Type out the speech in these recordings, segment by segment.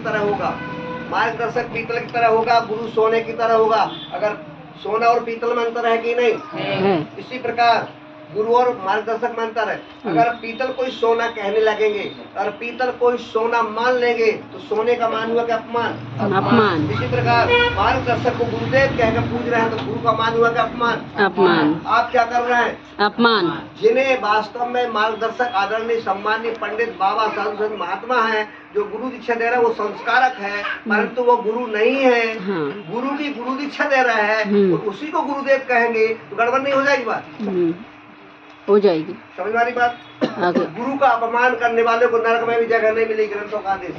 की तरह होगा, मार्गदर्शक पीतल की तरह होगा, गुरु सोने की तरह होगा। अगर सोना और पीतल में अंतर है कि नहीं? इसी प्रकार गुरु और मार्गदर्शक में अंतर है। अगर पीतल कोई सोना कहने लगेंगे और पीतल कोई सोना मान लेंगे तो सोने का मान हुआ कि अपमान? अपमान। इसी प्रकार मार्गदर्शक को गुरुदेव कहकर पूज रहे हैं तो गुरु का मान हुआ कि अपमान? अपमान। आप क्या कर रहे हैं? अपमान। जिन्हें वास्तव में मार्गदर्शक आदरणीय सम्मानीय पंडित बाबा साधु संत महात्मा है, जो गुरु दीक्षा दे रहा है वो संस्कारक है, परंतु वो गुरु नहीं है। गुरु की गुरु दीक्षा दे रहा है और उसी को गुरुदेव कहेंगे तो गड़बड़ नहीं हो जाएगी बात? हो जाएगी। समझ वाली बात? गुरु का अपमान करने वाले को नरक में भी जगह नहीं मिलेगी, ग्रंथों का आदेश।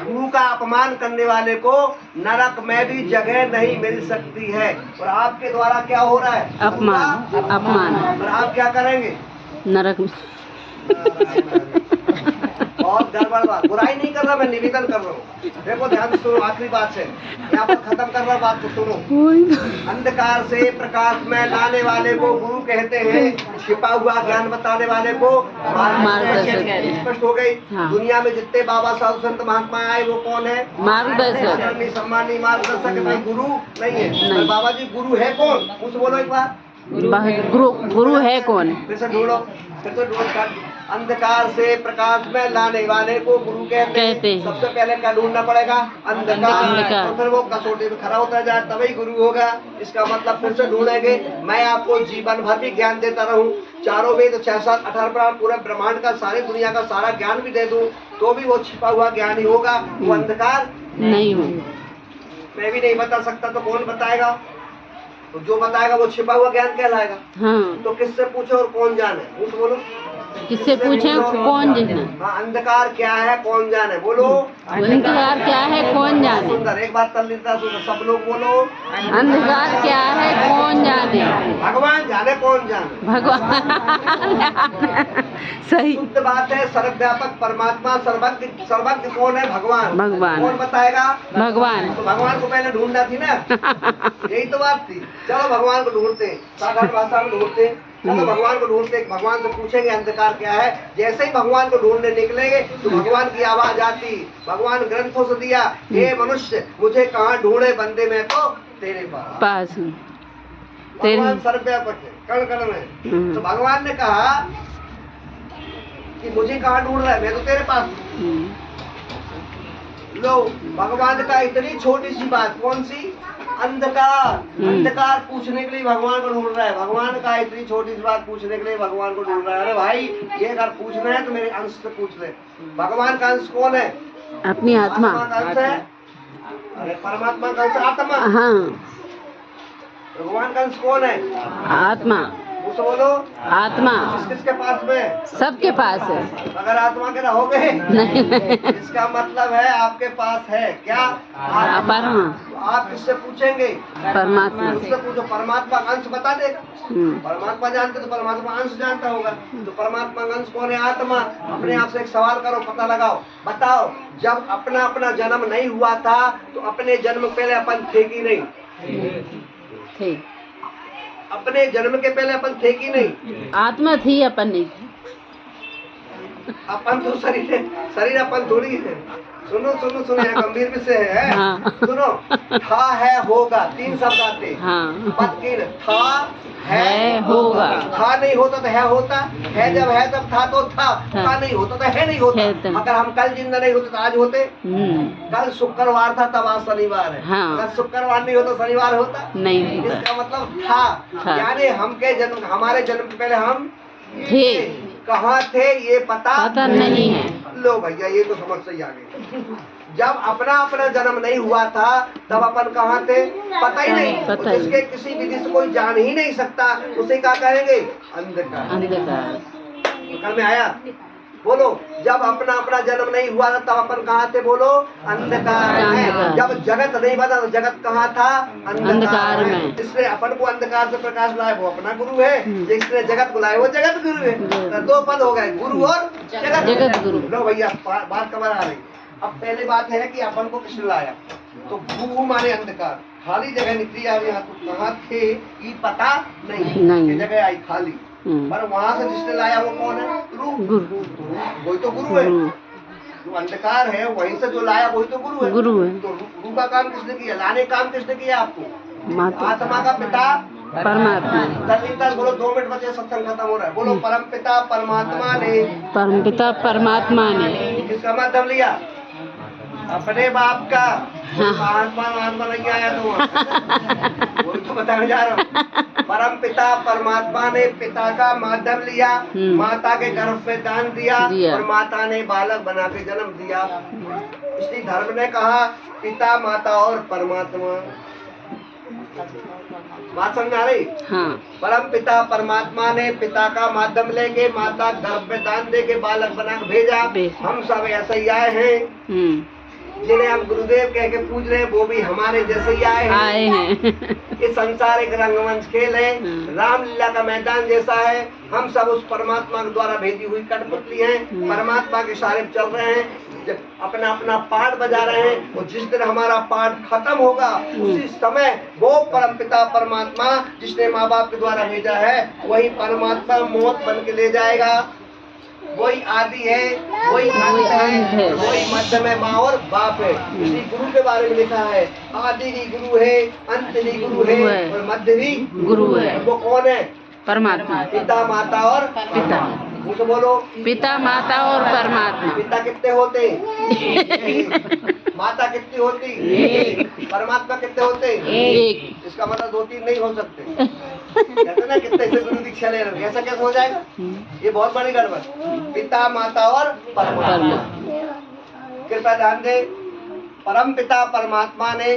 गुरु का अपमान करने वाले को नरक में भी जगह नहीं मिल सकती है। और आपके द्वारा क्या हो रहा है? अपमान। अपमान। और आप क्या करेंगे? नरक में। बहुत गड़बड़ बात। बुराई नहीं कर रहा, मैं निवेदन कर रहा हूँ। देखो ध्यान से सुनो, आखिरी बात है यहाँ पर खत्म कर रहा, बात को सुनो। अंधकार से प्रकाश में लाने वाले को गुरु कहते हैं, छिपा हुआ ज्ञान बताने वाले को मार्गदर्शक। स्पष्ट हो गई? दुनिया में जितने बाबा साधु संत महात्मा आए वो कौन है? मार्गदर्शक। सम्मानीय मार्गदर्शक है, गुरु नहीं है। बाबा जी गुरु है कौन? मुझसे बोलो एक बार। गुरु है कौन? फिर से ढूंढो, फिर से ढूंढ। अंधकार से प्रकाश में लाने वाले को गुरु कहते हैं। सबसे पहले क्या ढूंढना पड़ेगा? अंधकार। तो फिर वो कसौटी में खड़ा होता जाए तभी गुरु होगा। इसका मतलब फिर से ढूंढेंगे। मैं आपको जीवन भर भी ज्ञान देता रहूं, चारों वेद 6, 7, 18 पुराण, पूरे ब्रह्मांड का, सारी दुनिया का सारा ज्ञान भी दे दूं तो भी वो छिपा हुआ ज्ञान ही होगा, वो अंधकार नहीं हो। मैं भी नहीं बता सकता तो कौन बताएगा? तो जो बताएगा वो छिपा हुआ ज्ञान कहलाएगा। तो किससे पूछो और कौन जाने? मुझे बोलो, किससे पूछे कौन जाने? अंधकार क्या है कौन जाने? बोलो, अंधकार क्या है कौन जाने? सुंदर, एक बात तल्लीनता सुंदर, सब लोग बोलो, अंधकार क्या है कौन जाने? भगवान जाने कौन जाने? भगवान। सही शुद्ध बात है। सर्वव्यापक परमात्मा, सर्वज्ञ। सर्वज्ञ कौन है? भगवान। भगवान। कौन बताएगा? भगवान। तो भगवान को पहले ढूंढना थी ना। यही तो बात थी। चलो भगवान को ढूंढते, साधारण भाषा में ढूंढते। चलो भगवान को ढूंढते, भगवान से पूछेंगे अंधकार क्या है। जैसे ही भगवान को ढूंढने निकलेंगे तो भगवान की आवाज आती। भगवान ग्रंथों से दिया, हे मनुष्य मुझे कहाँ ढूंढे, बंदे में तो तेरे पास। भगवान सर्वव्यापक है, कण कण में। तो भगवान ने कहा कि मुझे कहाँ ढूंढ रहा है, मैं तो तेरे पास हूँ। लो, भगवान का इतनी छोटी सी बात, कौन सी? अंधकार। अंधकार पूछने के लिए भगवान को ढूंढ रहा है। भगवान का इतनी छोटी सी बात पूछने के लिए भगवान को ढूंढ रहा है। अरे भाई, ये अगर पूछना है तो मेरे अंश से पूछ ले। भगवान का अंश कौन है? अपनी आत्मा का अंश है। अरे परमात्मा का अंश आत्मा। भगवान का अंश कौन है? आत्मा। मुझसे बोलो, आत्मा। किसके पास में? सबके पास है। अगर आत्मा के रहोगे नहीं, इसका मतलब है आपके पास है क्या? आत्मा। आप किससे पूछेंगे? परमात्मा। उससे पूछो, परमात्मा का अंश बता देगा। परमात्मा जानते तो परमात्मा अंश जानता होगा। तो परमात्मा का अंश कौन है? आत्मा। अपने आप से एक सवाल करो, पता लगाओ, बताओ जब अपना अपना जन्म नहीं हुआ था तो अपने जन्म पहले अपन थे कि नहीं? थे। अपने जन्म के पहले अपन थे कि नहीं? आत्मा थी, अपन नहीं। अपन तो शरीर अपन थोड़ी है। सुनो सुनो सुनो, यह गंभीर विषय है। सुनो, था है होगा, 3 शब्द आते। था है होगा। था नहीं होता तो है होता है, जब है तब था तो था नहीं होता तो है नहीं होता। अगर हम कल जिंदा नहीं होते तो आज होते? कल शुक्रवार था तब आज शनिवार है। अगर शुक्रवार नहीं होता शनिवार होता नहीं। इसका मतलब था, यानी हमके जन्म, हमारे जन्म के पहले हम थे। कहाँ थे ये पता नहीं है। लो भैया, ये तो समझ से ही आ गई। जब अपना अपना जन्म नहीं हुआ था तब अपन कहाँ थे? पता ही नहीं। जिसके किसी विधि से कोई जान ही नहीं सकता उसे क्या कहेंगे? अंधकार। अंधकार में आया। बोलो, जब अपना अपना जन्म नहीं हुआ था तब अपन कहाँ थे? बोलो, अंधकार में। जब जगत नहीं बना तो जगत कहाँ था? अंधकार में। जिसने अपन को अंधकार से प्रकाश लाया वो अपना गुरु है, जिसने जगत को लाया वो जगत गुरु है। तो 2 पद हो गए, गुरु और जगत गुरु। लो भैया, बात कब आ रही? अब पहली बात है कि अपन को किसने लाया? तो भू माने अंधकार, खाली जगह निकली आ रही। तो कहाँ थे ये पता नहीं, जगह आई खाली। पर वहाँ से जिसने लाया वो कौन है? गुरु। वही तो गुरु है। जो अंधकार है वहीं से जो लाया वही तो गुरु है। गुरु है। तो गुरु का काम किसने किया? लाने का काम किसने किया आपको? माता आत्मा का पिता परमात्मा। जल्दी बोलो, 2 मिनट बचे, सत्संग खत्म हो रहा है। बोलो, परम पिता परमात्मा ने। परमपिता परमात्मा ने किसका माध्यम लिया? अपने बाप का। महात्मा नहीं आया तो वही तो बताने जा रहा हूँ। परम पिता परमात्मा ने पिता का माध्यम लिया, माता के गर्भ में दान दिया और माता ने बालक बना के जन्म दिया। इसलिए धर्म ने कहा पिता माता और परमात्मा। बात समझ आ रही? हाँ। परम पिता परमात्मा ने पिता का माध्यम लेके माता गर्भ में दान दे के बालक बना के भेजा। हम सब ऐसे ही आए हैं जिन्हें हम गुरुदेव कह के पूज रहे हैं, वो भी हमारे जैसे ही आए हैं। इस संसार एक रंगमंच खेल है, रामलीला का मैदान जैसा है। हम सब उस परमात्मा के द्वारा भेजी हुई कठपुतली हैं। परमात्मा के इशारे पे चल रहे हैं, अपना अपना पाठ बजा रहे हैं। और जिस दिन हमारा पाठ खत्म होगा उसी समय वो परम पिता परमात्मा जिसने माँ बाप के द्वारा भेजा है वही परमात्मा मौत बन के ले जाएगा। वही आदि है, वही अंत है, वही मध्य में माँ और बाप है। इसी गुरु के बारे में लिखा है, आदि भी गुरु है, अंत भी गुरु है और मध्य भी गुरु है। वो कौन है? परमात्मा। पिता माता और पिता। मुझे बोलो, पिता माता और परमात्मा। पिता कितने होते? माता कितनी होती? परमात्मा कितने होते? एक। इसका मतलब 2-3 नहीं हो सकते। कहते ना कितने से गुरु दीक्षा ले रहे, ऐसा कैसे हो जाएगा? ये बहुत बड़ी गड़बड़। पिता माता और परमात्मा। कृपया ध्यान दे, परम पिता परमात्मा ने,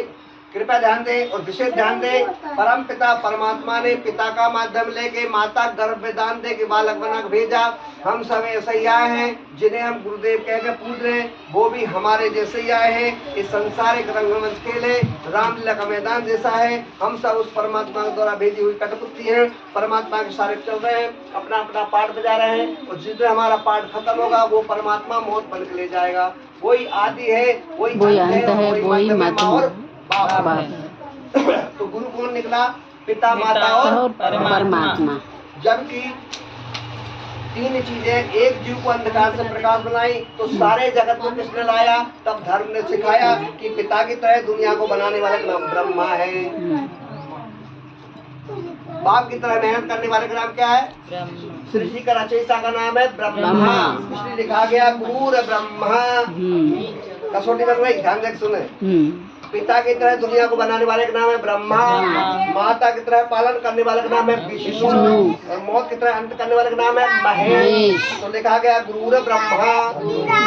कृपया ध्यान दे और विशेष ध्यान दे, परम पिता परमात्मा ने पिता का माध्यम लेके माता गर्भ में दान दे के बालक बना के भेजा। हम सब ऐसे ही आए हैं जिन्हें हम गुरुदेव कह के पूज रहे हैं, वो भी हमारे जैसे ही आए हैं। इस संसार एक रंगमंच खेल है, रामलीला का मैदान जैसा है। हम सब उस परमात्मा के द्वारा भेजी हुई कठपुतली हैं। परमात्मा के इशारे पे चल रहे हैं, अपना अपना पाठ बजा रहे हैं। और जिस दिन हमारा पाठ खत्म होगा वो परमात्मा मौत बन के ले जाएगा। वही आदि है, वही अंत है, वही मध्य और बाप। तो गुरु कौन निकला? पिता माता और परमात्मा। जबकि 3 चीजें एक जीव को अंधकार से प्रकाश बनाई तो सारे जगत को किसने लाया? तब धर्म ने सिखाया कि पिता की तरह दुनिया को बनाने वाले का नाम ब्रह्मा है, बाप की तरह मेहनत करने वाले का नाम क्या है? सृष्टि का रचयिता का नाम है ब्रह्मा। इसलिए लिखा गया गुरु ब्रह्मा। कसौटी बन रही, ध्यान देख सुने। पिता की तरह दुनिया को बनाने वाले का नाम है ब्रह्मा, माता की तरह पालन करने वाले का नाम है विष्णु और मौत की तरह अंत करने वाले का नाम है महेश। तो लिखा गया गुरु ब्रह्मा,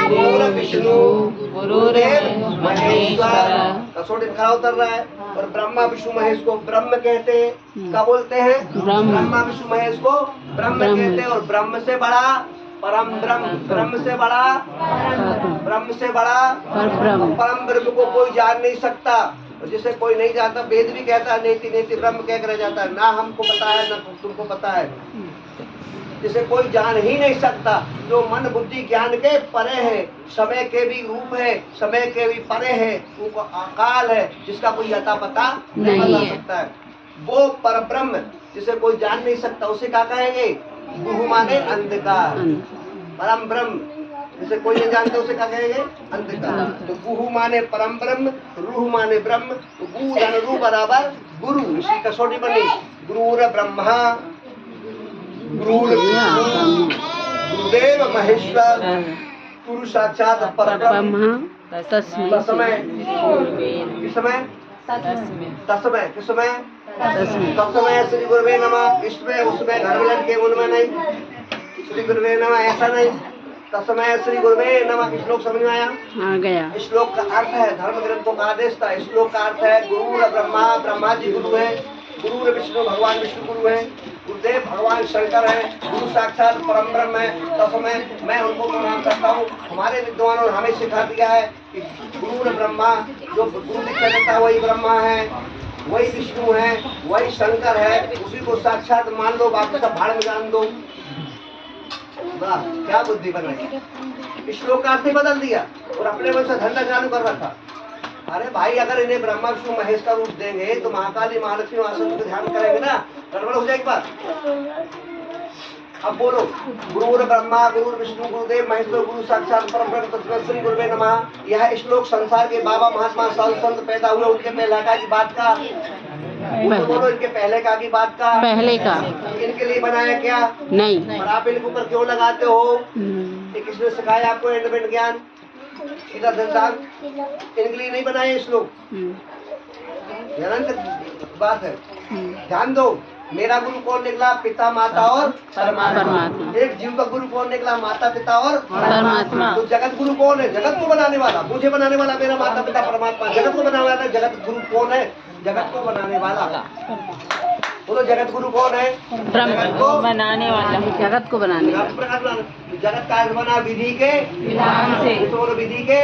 गुरु विष्णु, गुरुदेव महेश्वर। कसौटी खड़ा उतर रहा है। और ब्रह्मा विष्णु महेश को ब्रह्म कहते हैं। क्या बोलते हैं? ब्रह्मा विष्णु महेश को ब्रह्म कहते हैं। और ब्रह्म से बड़ा परम ब्रह्म, ब्रह्म से बड़ा ब्रह्म से बड़ा परम ब्रह्म को कोई जान नहीं सकता। और जिसे कोई नहीं जानता, वेद भी कहता है नेति नेति ब्रह्म कह कर रह जाता है। ना हमको पता है ना तुमको पता है, जिसे कोई जान ही नहीं सकता, जो मन बुद्धि ज्ञान के परे है, समय के भी रूप है, समय के भी परे है, वो अकाल है, जिसका कोई अता पता नहीं बता सकता है। वो पर ब्रह्म जिसे कोई जान नहीं सकता उसे क्या कहेंगे? गुरु माने अंधकार। परम ब्रह्म जिसे कोई नहीं जानता उसे क्या कहेंगे? अंधकार। तो गुरु माने परम ब्रह्म, रूह माने ब्रह्म। तो गु धन रू बराबर गुरु। इसकी कसौटी बनी गुरु ब्रह्मा, गुरु विष्णु, गुरुदेव महेश्वर, गुरु साक्षात परब्रह्म तस्मै श्री गुरुवे नमः। इसमें उसमें घर में लटके उनमें नहीं। श्री गुरुवे नमः ऐसा नहीं, तस्मै श्री गुरुवे नमः। श्लोक समझ में आया? आ गया। श्लोक का अर्थ है, धर्म ग्रंथों का आदेश था। श्लोक का अर्थ है गुरु ब्रह्मा, ब्रह्मा जी गुरु है। गुरु विष्णु, भगवान विष्णु गुरु है। गुरुदेव भगवान शंकर है। गुरु साक्षात परम ब्रह्म है। तस्मै मैं उनको प्रणाम करता हूँ। हमारे विद्वानों ने हमें सिखा दिया है कि गुरु ब्रह्मा, जो गुरु दीक्षा देता है वही ब्रह्मा है, वही विष्णु है, वही शंकर है। उसी को साक्षात मान लो, बाकी सब भाड़ में जान दो। वाह, क्या बुद्धि बनाई। श्लोक का अर्थ बदल दिया और अपने मन से धंधा चालू कर रखा। अरे भाई, अगर इन्हें ब्रह्मा विष्णु महेश का रूप देंगे तो महाकाली महालक्ष्मी महासरस्वती को ध्यान करेंगे ना, गड़बड़ हो जाएगी बात। अब बोलो, गुरु ब्रह्मा गुरु विष्णु गुरुदेव महेश्वर गुरु साक्षात परब्रह्म तस्मै श्री गुरुवे नमः। यह श्लोक संसार के बाबा महात्मा साधु संत पैदा हुए उनके पहले का की बात का, बोलो इनके पहले का की बात का, पहले का इनके लिए बनाया क्या नहीं। और आप इनके ऊपर क्यों लगाते हो? ये किसने सिखाया आपको एंडमेंट ज्ञान? सीधा सिद्धांत इनके लिए नहीं बनाए ये श्लोक, अनंत बात है। ध्यान दो, मेरा गुरु कौन निकला? पिता माता और परमात्मा। एक जीव का गुरु कौन निकला? माता पिता और परमात्मा। तो जगत गुरु कौन है? जगत को बनाने वाला, मुझे बनाने वाला मेरा माता पिता परमात्मा। जगत को बनाने वाला जगत गुरु कौन है? जगत को बनाने वाला। बोलो जगत गुरु कौन है? जगत को बनाने वाला, जगत को बनाने वाला। जगत का अर्थ बना विधि के विधान से, तो बोलो विधि के